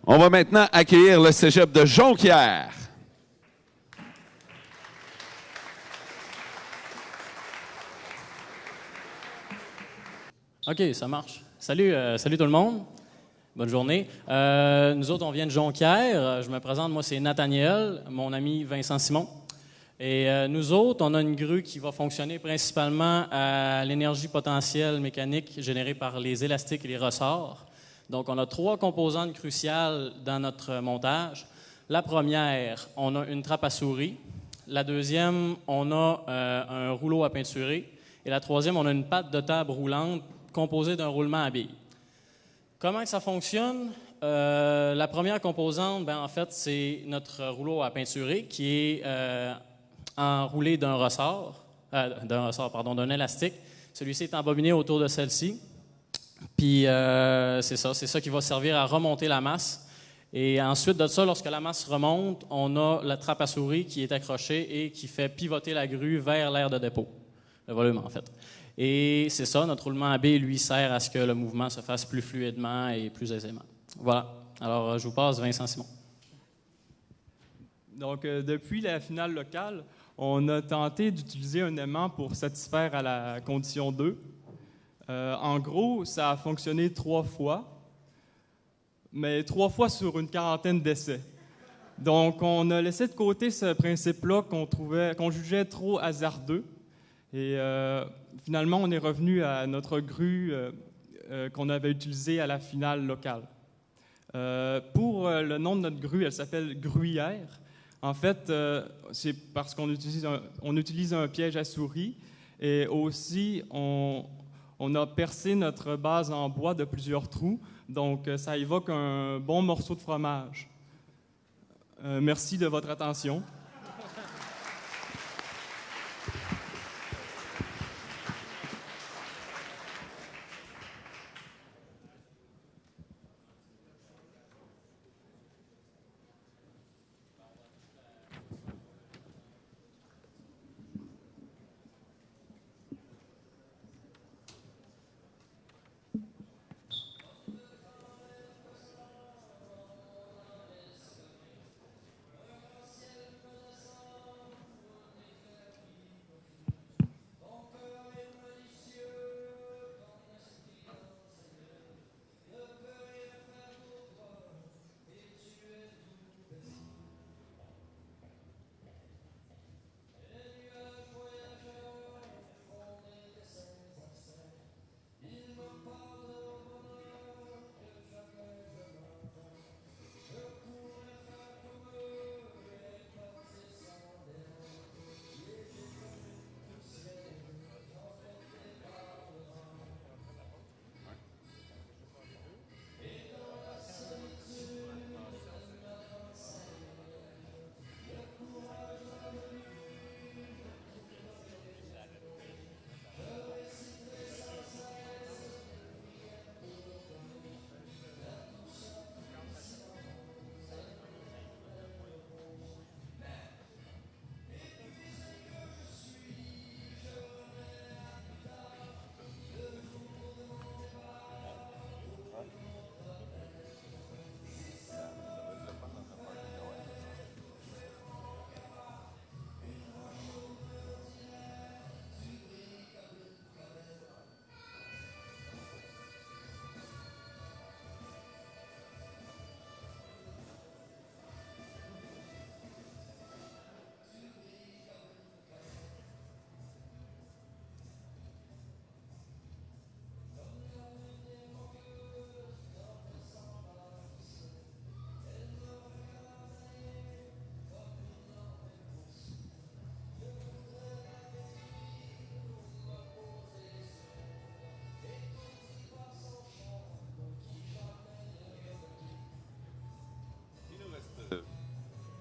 On va maintenant accueillir le cégep de Jonquière. OK, ça marche. Salut, salut tout le monde. Bonne journée. Nous autres, on vient de Jonquière. Je me présente, moi, c'est Nathaniel, mon ami Vincent Simon. Et nous autres, on a une grue qui va fonctionner principalement à l'énergie potentielle mécanique générée par les élastiques et les ressorts. Donc, on a 3 composantes cruciales dans notre montage. La première, on a une trappe à souris. La deuxième, on a un rouleau à peinturer. Et la troisième, on a une patte de table roulante composée d'un roulement à billes. Comment ça fonctionne? La première composante, en fait, c'est notre rouleau à peinturer qui est enroulé d'un élastique. Celui-ci est embobiné autour de celle-ci. Puis c'est ça qui va servir à remonter la masse. Et ensuite de ça, lorsque la masse remonte, on a la trappe à souris qui est accrochée et qui fait pivoter la grue vers l'aire de dépôt, le volume en fait. Et c'est ça, notre roulement à billes, lui, sert à ce que le mouvement se fasse plus fluidement et plus aisément. Voilà. Alors, je vous passe Vincent Simon. Donc, depuis la finale locale, on a tenté d'utiliser un aimant pour satisfaire à la condition 2. En gros, ça a fonctionné 3 fois, mais 3 fois sur une quarantaine d'essais. Donc, on a laissé de côté ce principe-là qu'on jugeait trop hasardeux. Et finalement, on est revenu à notre grue qu'on avait utilisée à la finale locale. Pour le nom de notre grue, elle s'appelle Gruyère. En fait, c'est parce qu'on utilise un piège à souris et aussi on a percé notre base en bois de plusieurs trous, donc ça évoque un bon morceau de fromage. Merci de votre attention.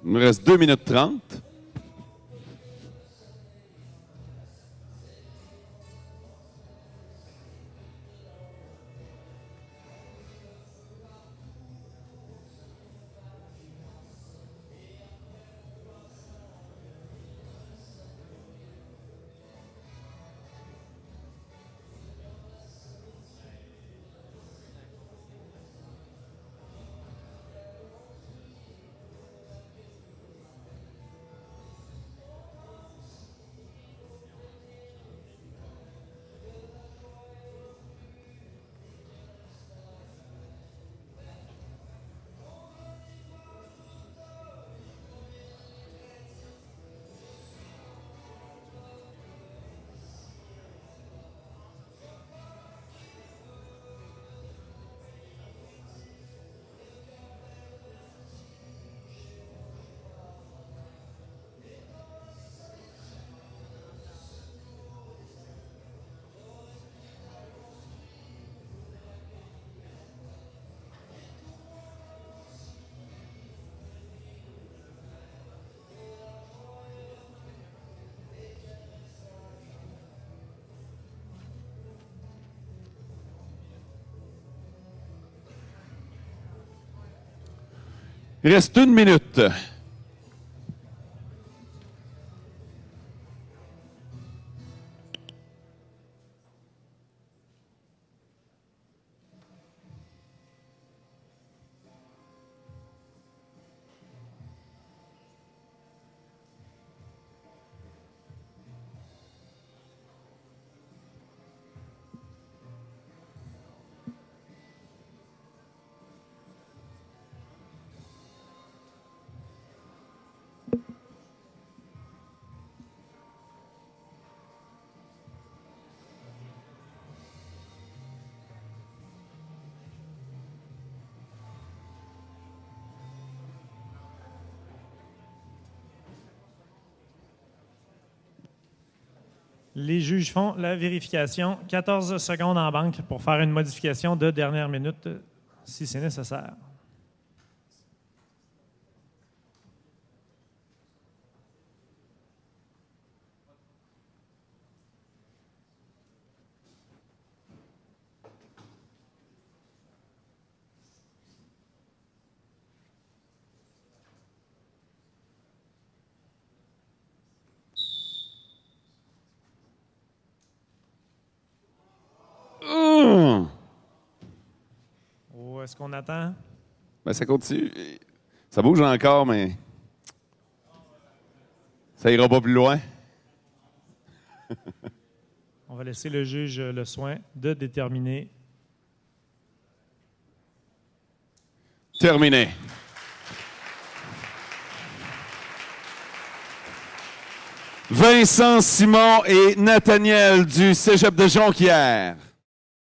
Il me reste 2 minutes 30. Il reste 1 minute. Les juges font la vérification. 14 secondes en banque pour faire une modification de dernière minute, si c'est nécessaire. Où est-ce qu'on attend? Ben, ça continue. Ça bouge encore, mais ça ira pas plus loin. On va laisser le juge le soin de déterminer. Terminé. Vincent Simon et Nathaniel du Cégep de Jonquière.